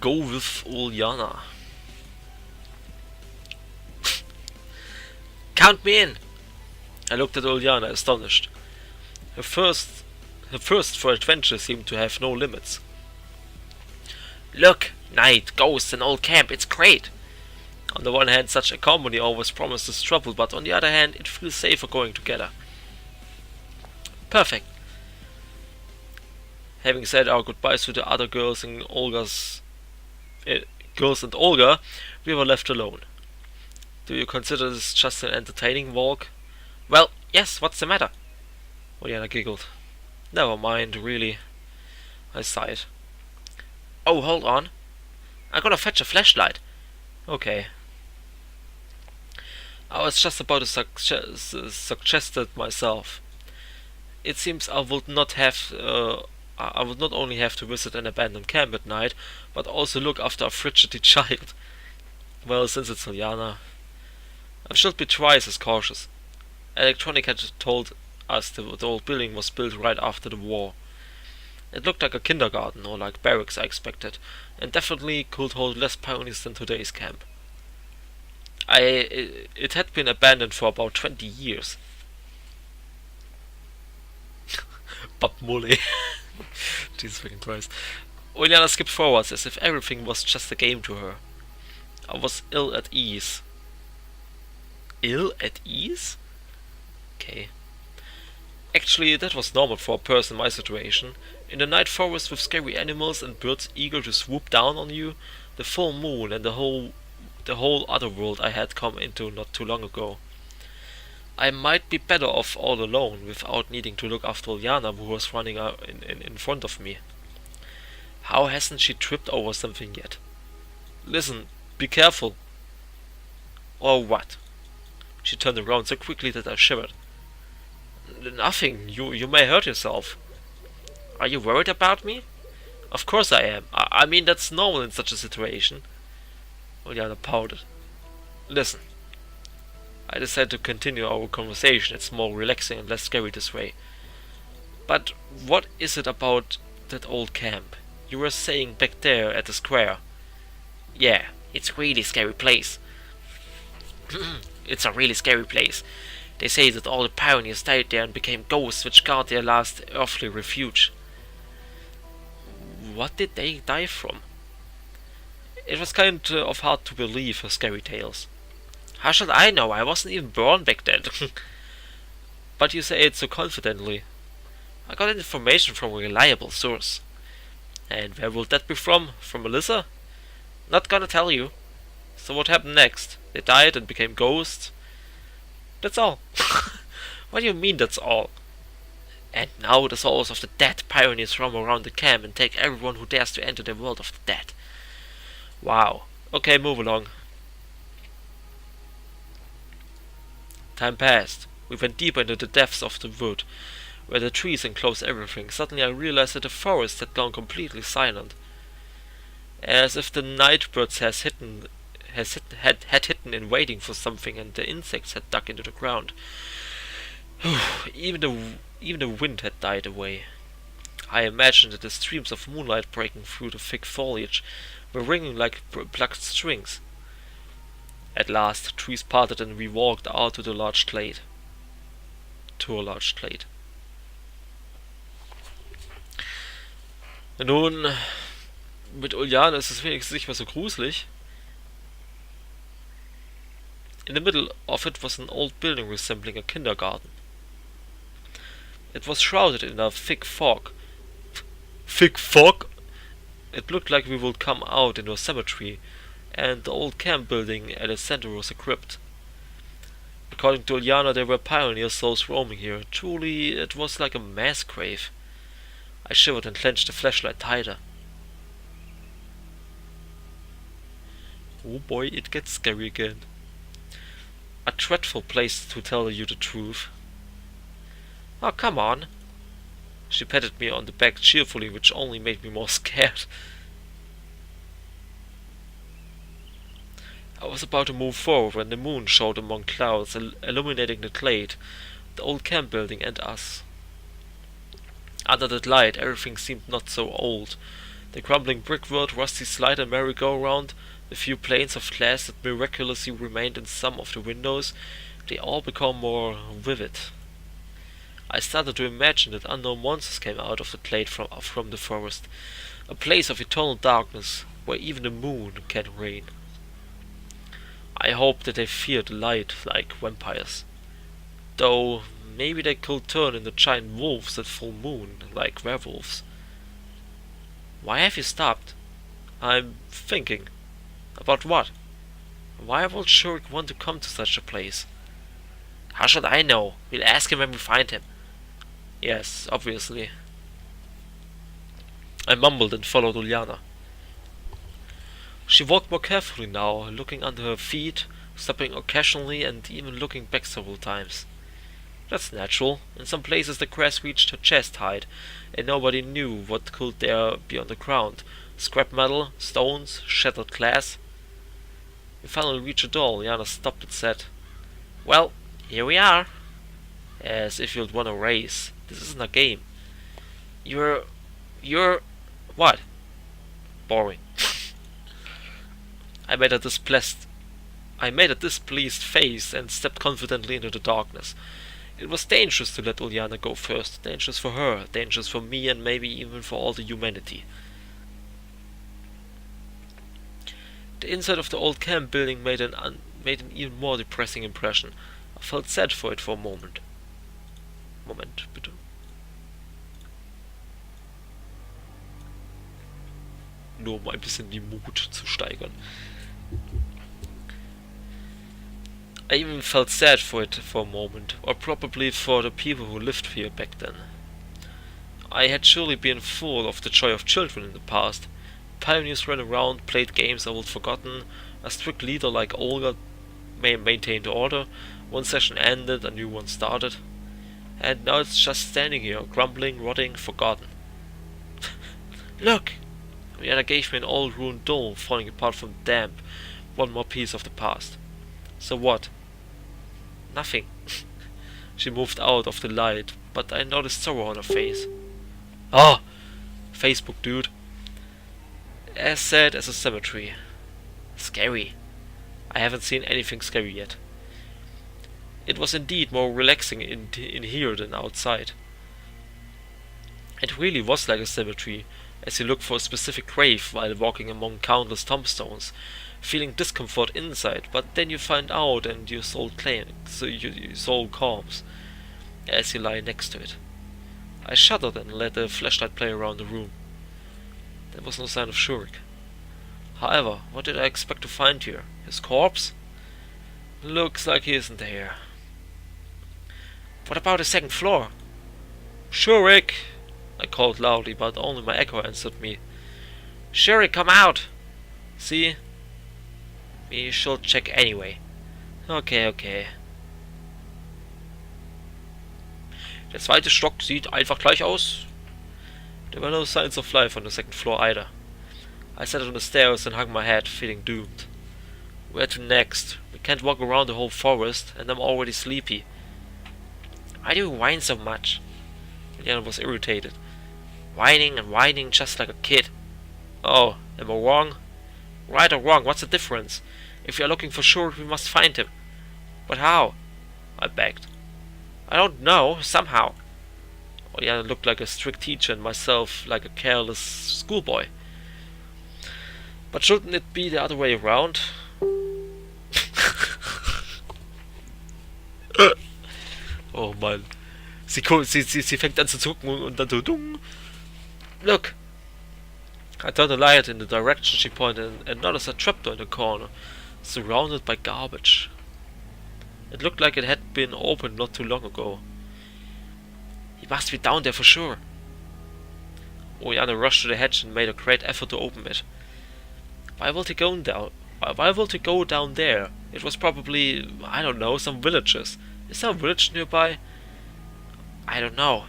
Go with Ulyana. Count me in! I looked at Ulyana, astonished. Her thirst for adventure seemed to have no limits. Look! Night, ghosts, and old camp, it's great! On the one hand, such a company always promises trouble, but on the other hand, it feels safer going together. Perfect. Having said our goodbyes to the other girls and Olga, we were left alone. Do you consider this just an entertaining walk? Well, yes, what's the matter? Ulyana giggled. Never mind, really. I sighed. Oh, hold on. I'm gonna fetch a flashlight. Okay. I was just about to suggest it myself. It seems I would not only have to visit an abandoned camp at night, but also look after a frigid child. Well, since it's Ulyana, I should be twice as cautious. Electronic had told us the old building was built right after the war. It looked like a kindergarten, or like barracks I expected, and definitely could hold less pioneers than today's camp. It had been abandoned for about 20 years. But Molly. Jesus fucking Christ. Ulyana skipped forwards as if everything was just a game to her. I was ill at ease. Ill at ease? Okay. Actually, that was normal for a person in my situation. In the night forest with scary animals and birds eager to swoop down on you, the full moon and the whole other world I had come into not too long ago. I might be better off all alone, without needing to look after Ulyana, who was running in front of me. How hasn't she tripped over something yet? Listen, be careful. Or what? She turned around so quickly that I shivered. Nothing, you may hurt yourself. Are you worried about me? Of course I am. I mean, that's normal in such a situation. Ulyana pouted. Listen. I decided to continue our conversation. It's more relaxing and less scary this way. But what is it about that old camp? You were saying back there at the square. Yeah, it's a really scary place. It's a really scary place. They say that all the pioneers died there and became ghosts which guard their last earthly refuge. What did they die from? It was kind of hard to believe her scary tales. How should I know? I wasn't even born back then. But you say it so confidently. I got information from a reliable source. And where will that be from? From Melissa? Not gonna tell you. So what happened next? They died and became ghosts? That's all. What do you mean that's all? And now the souls of the dead pioneers roam around the camp and take everyone who dares to enter the world of the dead. Wow. Okay, move along. Time passed. We went deeper into the depths of the wood, where the trees enclosed everything. Suddenly I realized that the forest had gone completely silent. As if the night birds had hidden in waiting for something, and the insects had dug into the ground. Even the wind had died away. I imagined that the streams of moonlight breaking through the thick foliage were ringing like plucked strings. At last, the trees parted and we walked out to a large glade. Nun, mit Ulyana ist es wenigstens nicht mehr so gruselig. In the middle of it was an old building resembling a kindergarten. It was shrouded in a thick fog. Thick fog? It looked like we would come out into a cemetery, and the old camp building at its center was a crypt. According to Ulyana, there were pioneer souls roaming here. Truly, it was like a mass grave. I shivered and clenched the flashlight tighter. Oh boy, it gets scary again. A dreadful place, to tell you the truth. Oh, come on. She patted me on the back cheerfully, which only made me more scared. I was about to move forward when the moon showed among clouds, illuminating the glade, the old camp building, and us. Under that light, everything seemed not so old. The crumbling brickwork, rusty slide and merry-go-round, the few panes of glass that miraculously remained in some of the windows, they all become more vivid. I started to imagine that unknown monsters came out of the glade from the forest, a place of eternal darkness, where even the moon can reign. I hope that they fear the light like vampires, though maybe they could turn into giant wolves at full moon, like werewolves. Why have you stopped? I'm thinking. About what? Why would Shurik want to come to such a place? How should I know? We'll ask him when we find him. Yes, obviously. I mumbled and followed Ulyana. She walked more carefully now, looking under her feet, stopping occasionally and even looking back several times. That's natural. In some places the grass reached her chest height, and nobody knew what could there be on the ground. Scrap metal, stones, shattered glass. We finally reached a door. Ulyana stopped and said, "Well, here we are." As if you'd won a race. This isn't a game. You're... what? Boring. I made a displeased face and stepped confidently into the darkness. It was dangerous to let Ulyana go first. Dangerous for her, dangerous for me, and maybe even for all the humanity. The inside of the old camp building made an even more depressing impression. I felt sad for it for a moment. Moment, bitte. Nur um ein bisschen die Mut zu steigern. I even felt sad for it for a moment, or probably for the people who lived here back then. I had surely been full of the joy of children in the past. Pioneers ran around, played games I would forgotten, a strict leader like Olga maintained order, one session ended, a new one started. And now it's just standing here, grumbling, rotting, forgotten. Look! Ulyana gave me an old ruined doll, falling apart from damp, one more piece of the past. So what? Nothing. She moved out of the light, but I noticed sorrow on her face. Oh! Facebook, dude. As sad as a cemetery. Scary. I haven't seen anything scary yet. It was indeed more relaxing in here than outside. It really was like a cemetery, as you look for a specific grave while walking among countless tombstones, feeling discomfort inside, but then you find out and your soul calms as you lie next to it. I shuddered and let the flashlight play around the room. There was no sign of Shurik. However, what did I expect to find here? His corpse? Looks like he isn't there. What about the second floor? Shurik! I called loudly, but only my echo answered me. Shurik, come out! See? We should check anyway. Okay. Der zweite Stock sieht einfach gleich aus. There were no signs of life on the second floor either. I sat on the stairs and hung my head, feeling doomed. Where to next? We can't walk around the whole forest, and I'm already sleepy. Why do you whine so much? Ulyana was irritated. Whining and whining just like a kid. Oh, am I wrong? Right or wrong, what's the difference? If we are looking for Shurik, we must find him. But how? I begged. I don't know, somehow. Ulyana looked like a strict teacher and myself like a careless schoolboy. But shouldn't it be the other way around? Oh Mann. Sie fängt an zu zucken und dann so dung. Look! I turned the light in the direction she pointed and noticed a trapdoor in the corner, surrounded by garbage. It looked like it had been opened not too long ago. He must be down there for sure. Ulyana rushed to the hatch and made a great effort to open it. Why would he go down? Why would he go down there? It was probably, I don't know, some villagers. Is there a village nearby? I don't know.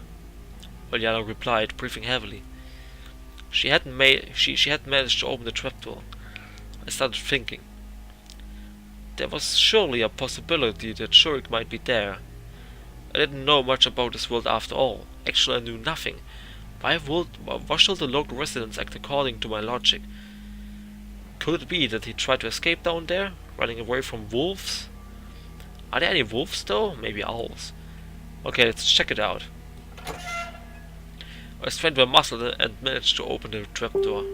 Ulyana replied, breathing heavily. She had managed to open the trapdoor. I started thinking. There was surely a possibility that Shurik might be there. I didn't know much about this world after all. Actually, I knew nothing. Why should the local residents act according to my logic? Could it be that he tried to escape down there, running away from wolves? Are there any wolves though? Maybe owls. Okay, let's check it out. I strained my muscle and managed to open the trapdoor.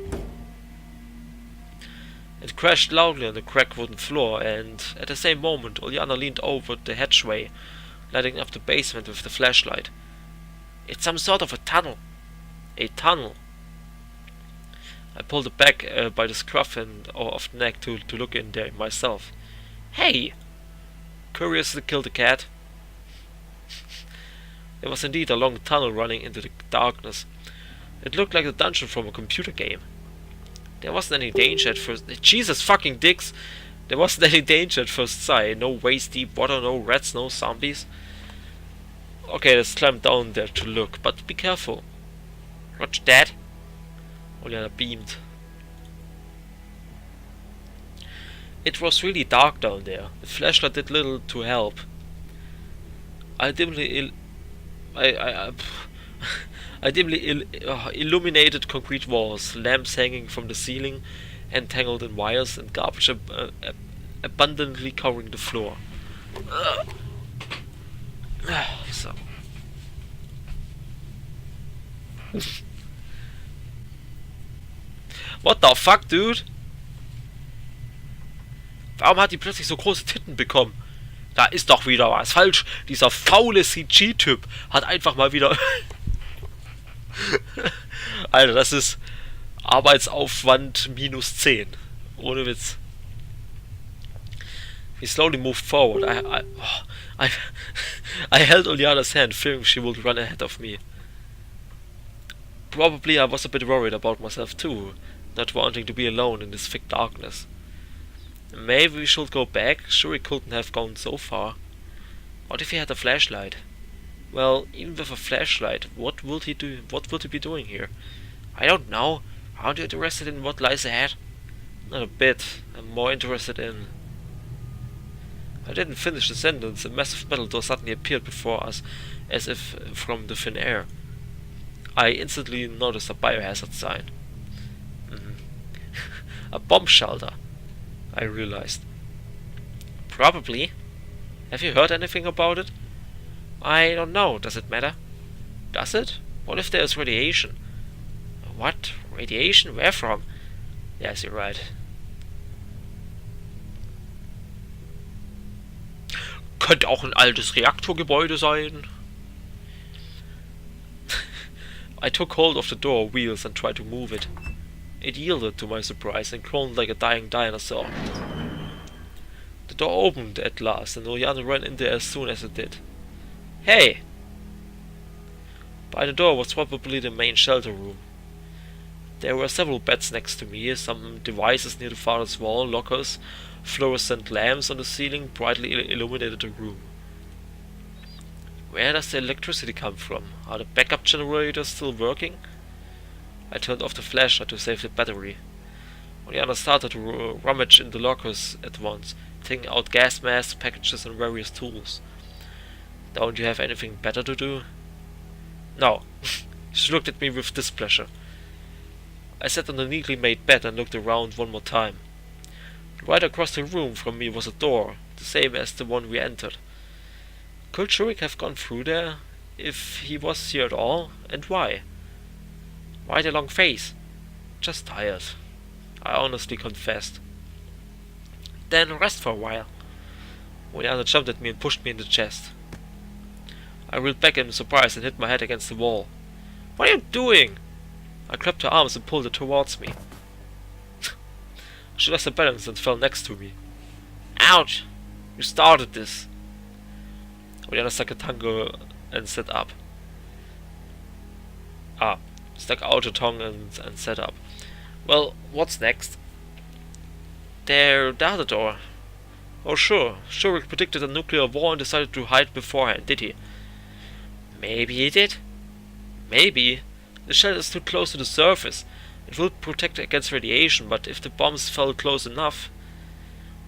It crashed loudly on the cracked wooden floor, and at the same moment Ulyana leaned over the hatchway, lighting up the basement with the flashlight. It's some sort of a tunnel. A tunnel. I pulled it back by the scruff of the neck to look in there myself. Hey! Curious to kill the cat. There was indeed a long tunnel running into the darkness. It looked like a dungeon from a computer game. There wasn't any danger at first. Jesus fucking dicks! There wasn't any danger at first sight. No waist deep water, no rats, no zombies. Okay, let's climb down there to look, but be careful. Roger that. Ulyana beamed. It was really dark down there. The flashlight did little to help. I dimly illuminated concrete walls, lamps hanging from the ceiling, entangled in wires, and garbage abundantly covering the floor. So. What the fuck, dude? Warum hat die plötzlich so große Titten bekommen? Da ist doch wieder was falsch. Dieser faule CG-Typ hat einfach mal wieder... Alter, das ist Arbeitsaufwand minus 10. Ohne Witz. He slowly moved forward. I held Ulyana's hand, fearing she would run ahead of me. Probably I was a bit worried about myself too, not wanting to be alone in this thick darkness. Maybe we should go back. Shurik couldn't have gone so far. What if he had a flashlight? Well, even with a flashlight, what would he do? What would he be doing here? I don't know. Aren't you interested in what lies ahead? Not a bit. I'm more interested in... I didn't finish the sentence. A massive metal door suddenly appeared before us, as if from the thin air. I instantly noticed a biohazard sign. A bomb shelter, I realized. Probably. Have you heard anything about it? I don't know. Does it matter? Does it? What if there's radiation? What? Radiation? Where from? Yes, you're right. Könnte auch ein altes Reaktorgebäude sein. I took hold of the door wheels and tried to move it. It yielded to my surprise and groaned like a dying dinosaur. The door opened at last and Ulyana ran in there as soon as it did. Hey! By the door was probably the main shelter room. There were several beds next to me, some devices near the farthest wall, lockers, fluorescent lamps on the ceiling brightly illuminated the room. Where does the electricity come from? Are the backup generators still working? I turned off the flashlight to save the battery. Ulyana started to rummage in the lockers at once, taking out gas masks, packages and various tools. Don't you have anything better to do? No. She looked at me with displeasure. I sat on the neatly made bed and looked around one more time. Right across the room from me was a door, the same as the one we entered. Could Shurik have gone through there, if he was here at all, and why? Why the long face? Just tired, I honestly confessed. Then rest for a while. Ulyana jumped at me and pushed me in the chest. I reeled back in surprise and hit my head against the wall. What are you doing? I grabbed her arms and pulled her towards me. She lost her balance and fell next to me. Ouch! You started this. Ulyana stuck a tongue and sat up. Stuck out her tongue and sat up. Well, what's next? There, the other door. Oh sure, Shurik predicted a nuclear war and decided to hide beforehand, did he? Maybe he did. Maybe. The shell is too close to the surface. It will protect against radiation, but if the bombs fell close enough...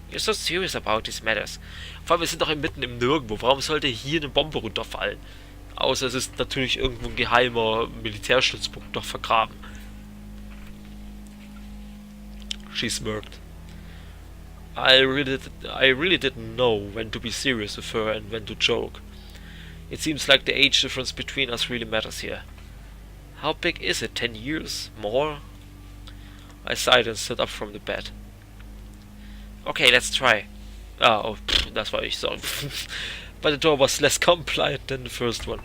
You're so serious about these matters. Vor allem, wir sind doch mitten im Nirgendwo. Warum sollte hier eine Bombe runterfallen? Außer es ist natürlich irgendwo ein geheimer Militärstützpunkt noch vergraben. She smirked. I really didn't know when to be serious with her and when to joke. It seems like the age difference between us really matters here. How big is it? 10 years? More? I sighed and stood up from the bed. Okay, let's try. That's what I thought. But the door was less compliant than the first one.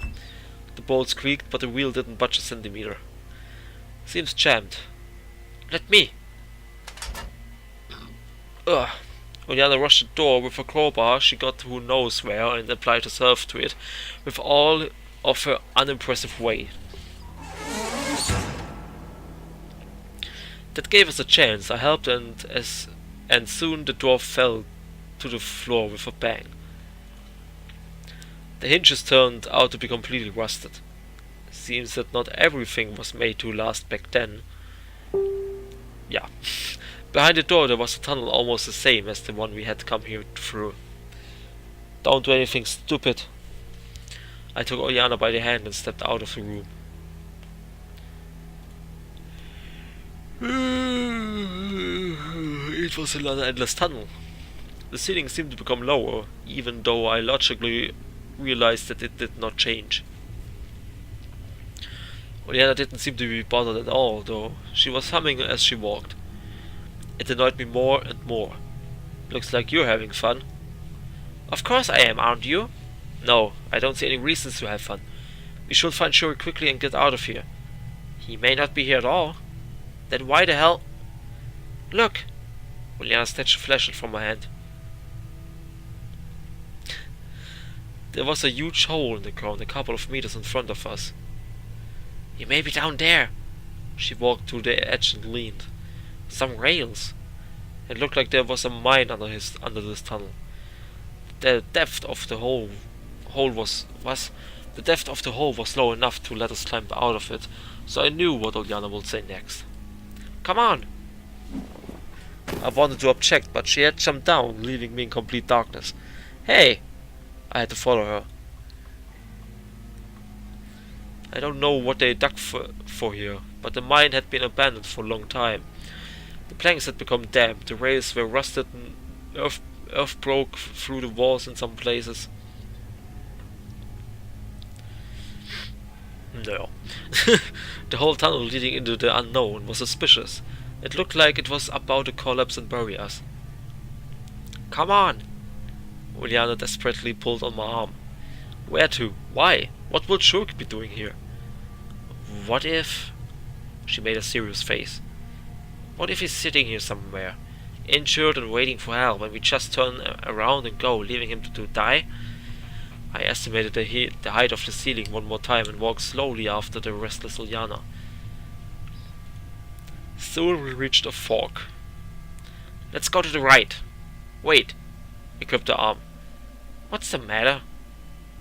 The bolts creaked, but the wheel didn't budge a centimeter. Seems jammed. Let me! Ulyana rushed the door with a crowbar she got who knows where and applied herself to it with all of her unimpressive weight. That gave us a chance. I helped and soon the door fell to the floor with a bang. The hinges turned out to be completely rusted. Seems that not everything was made to last back then. Yeah. Behind the door there was a tunnel almost the same as the one we had come here through. Don't do anything stupid. I took Ulyana by the hand and stepped out of the room. It was another endless tunnel. The ceiling seemed to become lower, even though I logically realized that it did not change. Ulyana didn't seem to be bothered at all, though. She was humming as she walked. It annoyed me more and more. Looks like you're having fun. Of course I am, aren't you? No, I don't see any reasons to have fun. We should find Shurik quickly and get out of here. He may not be here at all. Then why the hell? Look! Ulyana snatched a flashlight from my hand. There was a huge hole in the ground a couple of meters in front of us. He may be down there. She walked to the edge and leaned. Some rails. It looked like there was a mine under this tunnel. The depth of the hole was low enough to let us climb out of it, so I knew what Ulyana would say next. Come on! I wanted to object, but she had jumped down, leaving me in complete darkness. Hey! I had to follow her. I don't know what they dug for here, but the mine had been abandoned for a long time. The planks had become damp, the rails were rusted, and earth broke through the walls in some places. No. The whole tunnel leading into the unknown was suspicious. It looked like it was about to collapse and bury us. Come on! Ulyana desperately pulled on my arm. Where to? Why? What will Shurik be doing here? What if... She made a serious face. What if he's sitting here somewhere, injured and waiting for help, and we just turn around and go, leaving him to die? I estimated the height of the ceiling one more time and walked slowly after the restless Ulyana. Soon we reached a fork. Let's go to the right. Wait. I gripped her arm. What's the matter?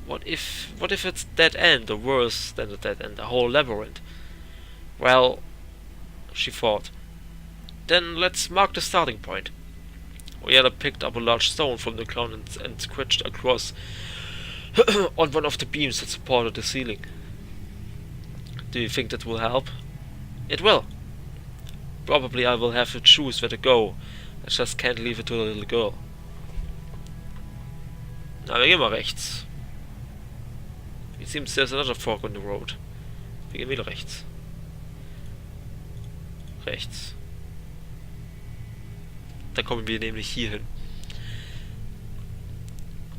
What if it's dead end, or worse than a dead end, a whole labyrinth? Well, she thought. Then let's mark the starting point. Ulyana picked up a large stone from the ground and scratched across on one of the beams that supported the ceiling. Do you think that will help? It will. Probably I will have to choose where to go. I just can't leave it to the little girl. Na, wir gehen mal rechts. It seems there's another fork on the road. Wir gehen wieder rechts. Rechts. Da kommen wir nämlich hier hin.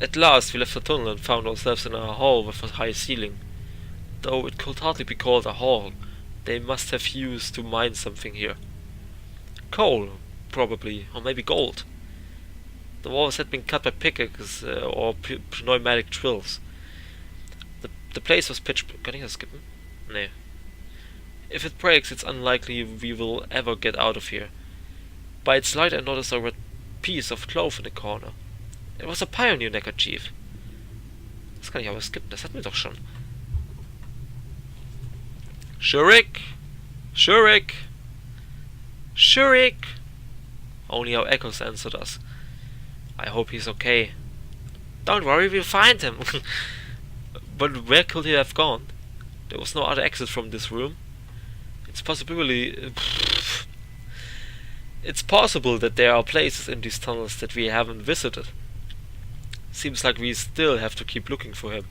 At last we left the tunnel and found ourselves in a hall with a high ceiling. Though it could hardly be called a hall, they must have used to mine something here. Coal, probably, or maybe gold. The walls had been cut by pickaxes or pneumatic drills. The place was pitch... Kan ik dat skippen? Nee. If it breaks, it's unlikely we will ever get out of here. By its light I noticed a red piece of cloth in the corner. It was a pioneer neckerchief. Das kann ich aber skippen, das hatten wir doch schon. Shurik! Shurik! Shurik! Only our echoes answered us. I hope he's okay. Don't worry, we'll find him. But where could he have gone? There was no other exit from this room. It's possibly... It's possible that there are places in these tunnels that we haven't visited. Seems like we still have to keep looking for him.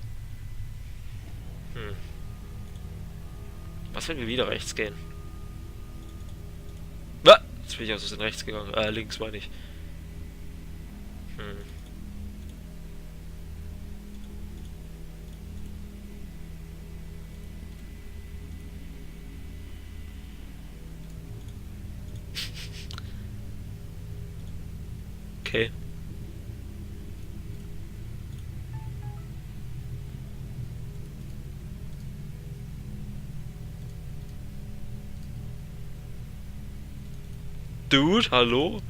Was, wenn wir wieder rechts gehen? Ah, jetzt bin ich aus Versehen rechts gegangen. Links meine ich. Okay. Dude, hallo?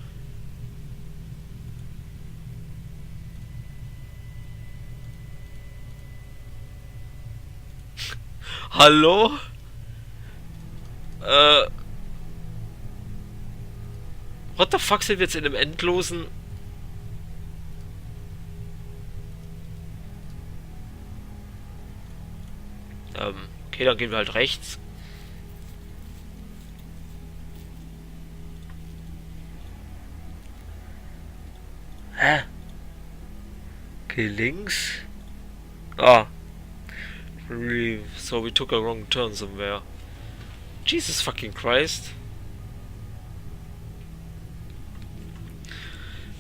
Hallo? What the fuck, sind wir jetzt in einem endlosen... Okay, dann gehen wir halt rechts. Hä? Okay, links. Ah. So we took a wrong turn somewhere. Jesus fucking Christ.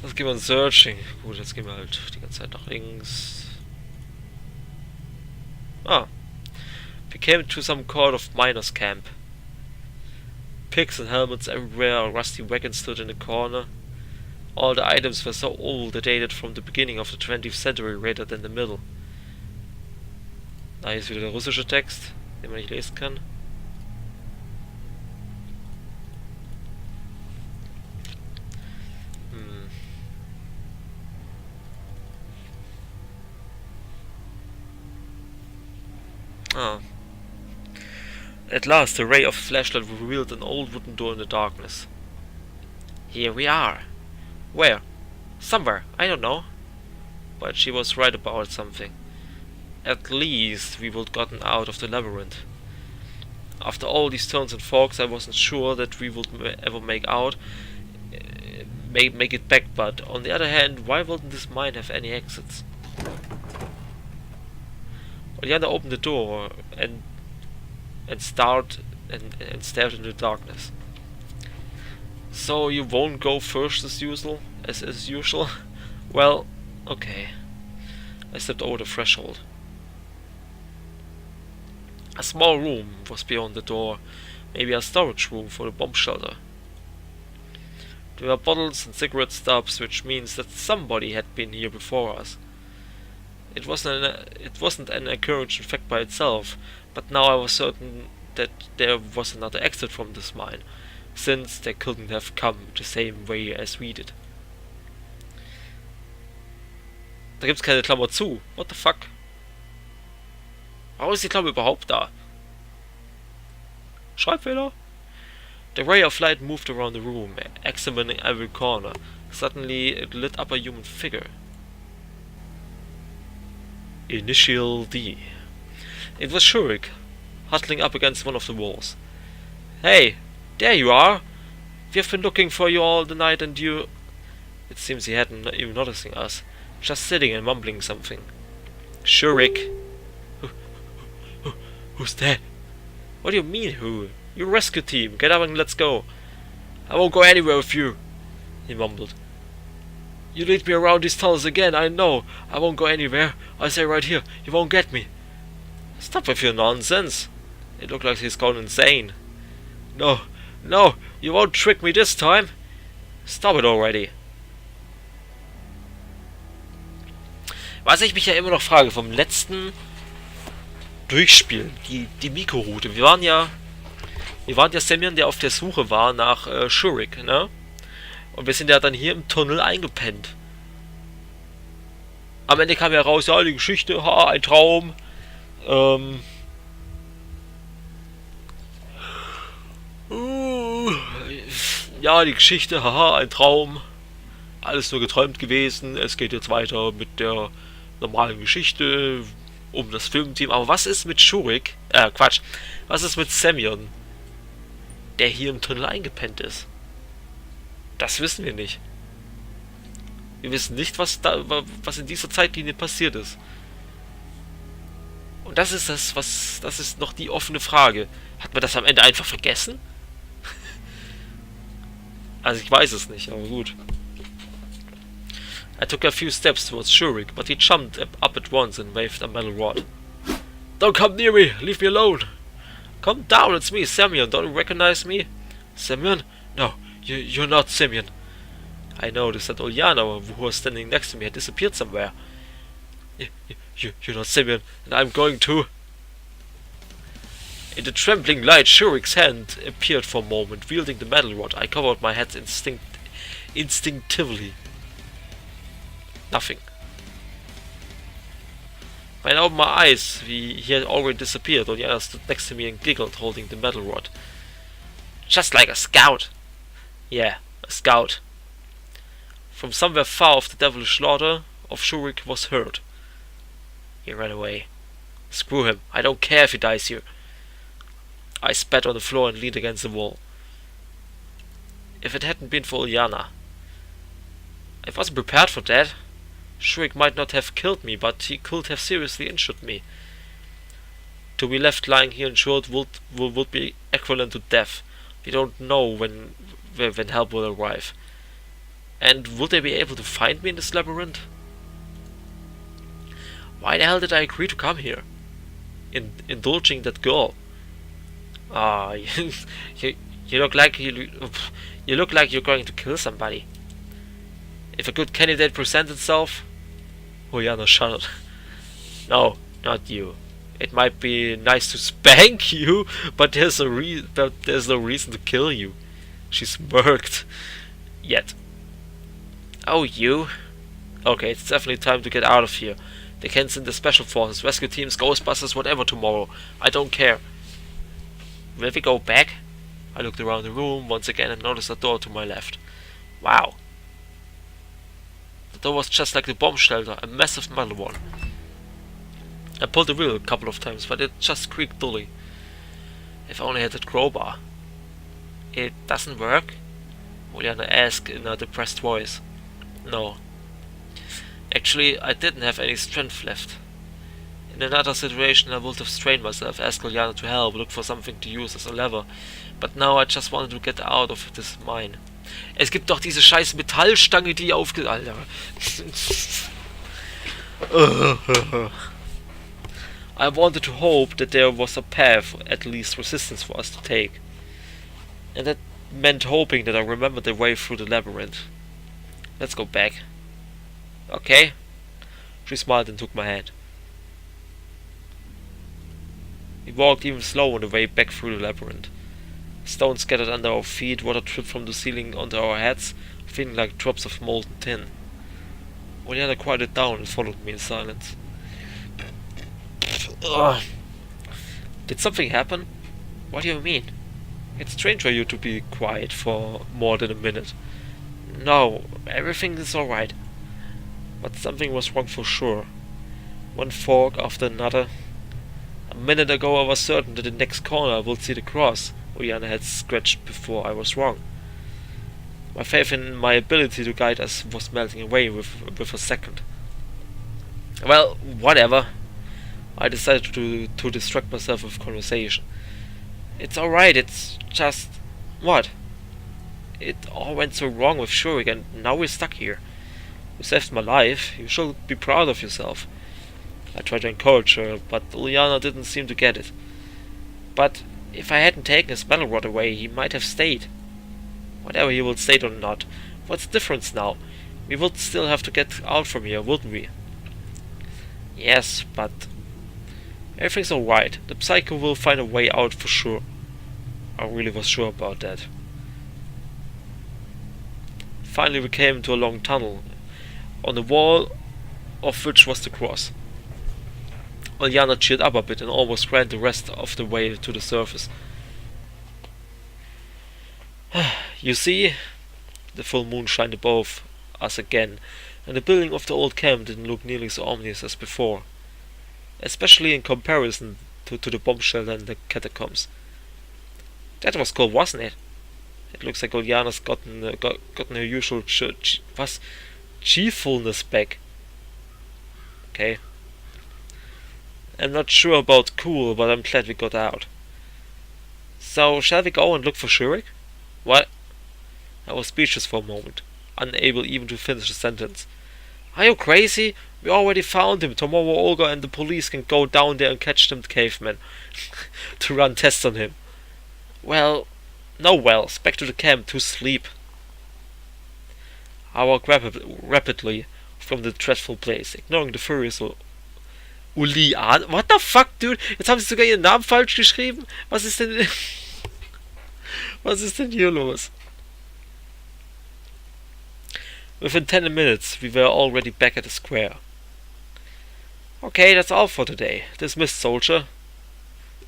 Jetzt gehen wir in Searching. Gut, jetzt gehen wir halt die ganze Zeit nach links. Ah. We came to some kind of miners' camp. Pigs and helmets everywhere, a rusty wagon stood in the corner. All the items were so old they dated from the beginning of the 20th century rather than the middle. Da hier ist wieder der russische Text, den man nicht lesen kann. Ah. At last, a ray of flashlight revealed an old wooden door in the darkness. Here we are. Where? Somewhere, I don't know. But she was right about something. At least we would gotten out of the labyrinth. After all these turns and forks, I wasn't sure that we would ever make it back, but on the other hand, why wouldn't this mine have any exits? Ulyana opened the door and stared into the darkness. So you won't go first as usual? As usual? Well, okay. I stepped over the threshold. A small room was beyond the door, maybe a storage room for the bomb shelter. There were bottles and cigarette stubs, which means that somebody had been here before us. It wasn't an encouraging fact by itself, but now I was certain that there was another exit from this mine, since they couldn't have come the same way as we did. Da gibt's keine Klammer zu. What the fuck? Warum ist die Klammer überhaupt da? Schreibfehler? The ray of light moved around the room, examining every corner. Suddenly it lit up a human figure. Initial D. It was Shurik, huddling up against one of the walls. Hey, there you are! We've been looking for you all the night and you... It seems he hadn't even noticing us, just sitting and mumbling something. Shurik! Who's that? What do you mean, who? Your rescue team, get up and let's go. I won't go anywhere with you, he mumbled. You lead me around these tunnels again, I know. I won't go anywhere. I say right here, you won't get me. Stop with your nonsense. It looks like he's gone insane. No, you won't trick me this time. Stop it already. Was ich mich ja immer noch frage, vom letzten Durchspielen, die Mikroroute. Wir waren ja Semyon, der auf der Suche war nach Shurik, ne? Und wir sind ja dann hier im Tunnel eingepennt. Am Ende kam ja raus, ja, die Geschichte, ein Traum. Ja, die Geschichte, ein Traum. Alles nur geträumt gewesen. Es geht jetzt weiter mit der normalen Geschichte. um das Filmteam. Aber was ist mit Shurik? Quatsch. Was ist mit Semyon, der hier im Tunnel eingepennt ist? Das wissen wir nicht. Wir wissen nicht, was in dieser Zeitlinie passiert ist. Und das ist das ist noch die offene Frage. Hat man das am Ende einfach vergessen? Also ich weiß es nicht, aber gut. I took a few steps towards Shurik, but he jumped up at once and waved a metal rod. Don't come near me! Leave me alone! Come down, it's me, Semyon. Don't you recognize me? Semyon? No, you're not Semyon. I noticed that Ulyana, who was standing next to me, had disappeared somewhere. You're not Semyon, and I'm going to... In the trembling light, Shurik's hand appeared for a moment, wielding the metal rod. I covered my head instinctively. Nothing. When I opened my eyes, he had already disappeared. Ulyana stood next to me and giggled, holding the metal rod. Just like a scout. Yeah, a scout. From somewhere far off, the devilish slaughter of Shurik was heard. He ran away. Screw him. I don't care if he dies here. I spat on the floor and leaned against the wall. If it hadn't been for Ulyana, I wasn't prepared for that. Shurik might not have killed me, but he could have seriously injured me. To be left lying here injured would be equivalent to death. We don't know when help will arrive. And would they be able to find me in this labyrinth? Why the hell did I agree to come here? Indulging that girl. You look like you look like you're going to kill somebody. If a good candidate presents itself... Ulyana shuddered. No, not you. It might be nice to spank you, but there's no reason to kill you. She smirked. Yet. Oh, you? Okay, it's definitely time to get out of here. They can send the special forces, rescue teams, Ghostbusters, whatever tomorrow. I don't care. Will we go back? I looked around the room once again and noticed a door to my left. Wow. The door was just like the bomb shelter, a massive metal one. I pulled the wheel a couple of times, but it just creaked dully. If I only had that crowbar. It doesn't work? Ulyana asked in a depressed voice. No. Actually, I didn't have any strength left. In another situation I would have strained myself, asked Ulyana to help, look for something to use as a lever. But now I just wanted to get out of this mine. Es gibt doch diese scheiß Metallstange, die Alter. I wanted to hope that there was a path, at least resistance for us to take. And that meant hoping that I remembered the way through the labyrinth. Let's go back. Okay? She smiled and took my hand. We walked even slower on the way back through the labyrinth. Stones scattered under our feet, water dripped from the ceiling onto our heads, feeling like drops of molten tin. Ulyana quieted down and followed me in silence. Ugh. Did something happen? What do you mean? It's strange for you to be quiet for more than a minute. No, everything is alright. But something was wrong for sure. One fork after another. A minute ago I was certain that the next corner I would see the cross Ulyana had scratched before I was wrong. My faith in my ability to guide us was melting away with a second. Well, whatever. I decided to distract myself with conversation. It's alright, it's just... What? It all went so wrong with Shurik and now we're stuck here. You saved my life, you should be proud of yourself. I tried to encourage her, but Ulyana didn't seem to get it. But if I hadn't taken his metal rod away, he might have stayed. Whatever he will stay or not, what's the difference now? We would still have to get out from here, wouldn't we? Yes, but... everything's alright. The Psycho will find a way out for sure. I really was sure about that. Finally we came to a long tunnel, on the wall of which was the cross. Ulyana cheered up a bit and almost ran the rest of the way to the surface. You see? The full moon shined above us again, and the building of the old camp didn't look nearly so ominous as before. especially in comparison to the bomb shelter and the catacombs. That was cool, wasn't it? It looks like Ulyana's gotten her usual cheerfulness back. Okay. I'm not sure about cool, but I'm glad we got out. So, shall we go and look for Shurik? What? I was speechless for a moment, unable even to finish the sentence. Are you crazy? We already found him. Tomorrow Olga and the police can go down there and catch them cavemen to run tests on him. Well, no wells. Back to the camp to sleep. I walked rapidly from the dreadful place, ignoring the furious Ulyana. What the fuck, dude? Jetzt haben sie sogar ihren Namen falsch geschrieben. Was ist denn... Was ist denn hier los? Within 10 minutes, we were already back at the square. Okay, that's all for today. Dismissed, soldier.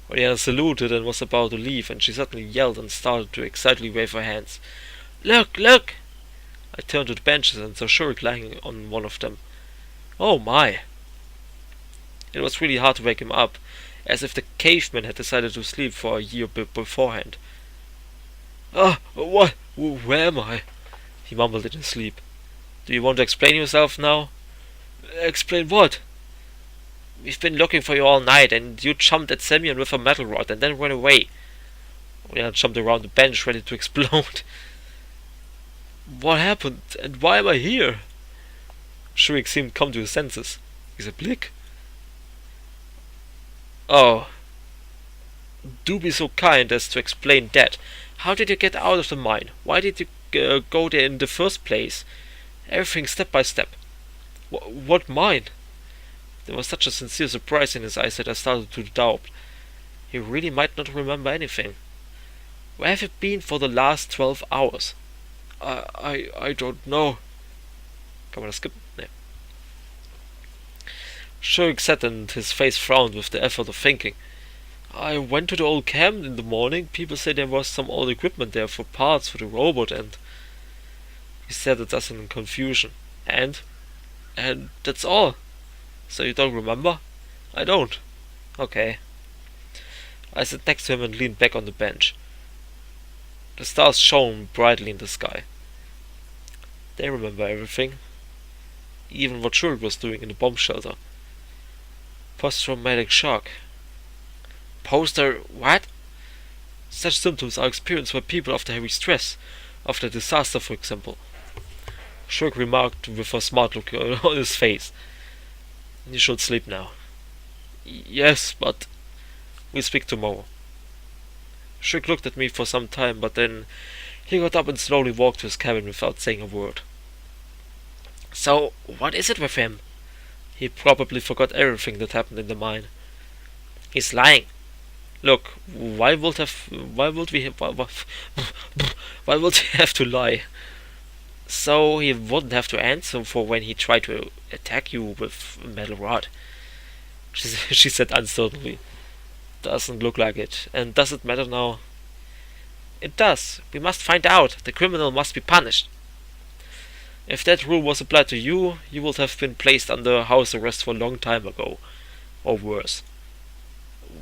Ulyana saluted and was about to leave, and she suddenly yelled and started to excitedly wave her hands. Look, look! I turned to the benches and saw Shurik lying on one of them. Oh my! It was really hard to wake him up, as if the caveman had decided to sleep for a year beforehand. Ah, what? Where am I? He mumbled in his sleep. Do you want to explain yourself now? Explain what? We've been looking for you all night, and you jumped at Semyon with a metal rod and then ran away. Ulyana jumped around the bench, ready to explode. What happened, and why am I here? Shurik seemed come to his senses. Is it Blick? Oh. Do be so kind as to explain that. How did you get out of the mine? Why did you go there in the first place? Everything step by step. What mine? There was such a sincere surprise in his eyes that I started to doubt. He really might not remember anything. Where have you been for the last 12 hours? I don't know. Kann man das skippen? Nee. Shurik sat and his face frowned with the effort of thinking. I went to the old camp in the morning. People say there was some old equipment there for parts for the robot, and... He said it as in confusion. And that's all. So you don't remember? I don't. Okay. I sat next to him and leaned back on the bench. The stars shone brightly in the sky. They remember everything. Even what Shurik was doing in the bomb shelter. Post-traumatic shock. What? Such symptoms are experienced by people after heavy stress. After a disaster, for example. Shurik remarked with a smart look on his face. You should sleep now. Yes, but... We'll speak tomorrow. Shurik looked at me for some time, but then he got up and slowly walked to his cabin without saying a word. So, what is it with him? He probably forgot everything that happened in the mine. He's lying. Look, why would he have to lie? So he wouldn't have to answer for when he tried to attack you with a metal rod. She said uncertainly. Doesn't look like it. And does it matter now? It does. We must find out. The criminal must be punished. If that rule was applied to you, you would have been placed under house arrest for a long time ago. Or worse.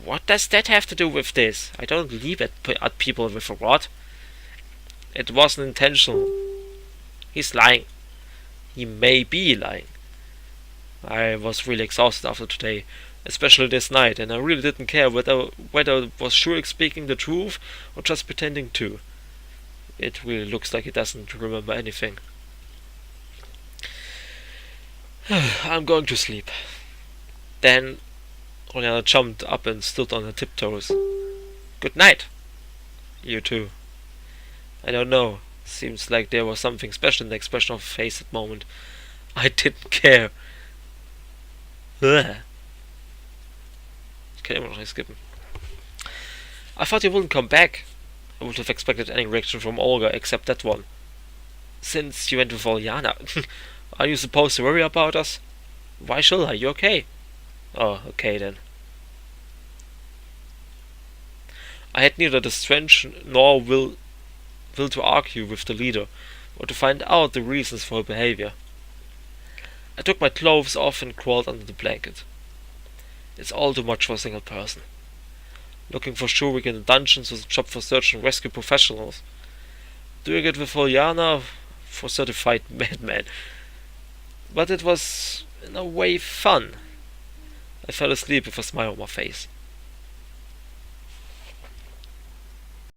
What does that have to do with this? I don't leap at people with a rod. It wasn't intentional. He's lying. He may be lying. I was really exhausted after today, especially this night, and I really didn't care whether it was Shurik speaking the truth or just pretending to. It really looks like he doesn't remember anything. I'm going to sleep. Then Ulyana jumped up and stood on her tiptoes. Good night. You too. I don't know. Seems like there was something special in the expression of her face at the moment. I didn't care. Ugh. Kann immer noch nicht skippen. I thought you wouldn't come back. I would have expected any reaction from Olga except that one. Since you went with Ulyana. Are you supposed to worry about us? Why should I? You okay? Oh, okay then. I had neither the strength nor will to argue with the leader, or to find out the reasons for her behavior. I took my clothes off and crawled under the blanket. It's all too much for a single person. Looking for Shurik in the dungeons was a job for search and rescue professionals. Doing it with Ulyana for certified madmen. But it was, in a way, fun. I fell asleep with a smile on my face.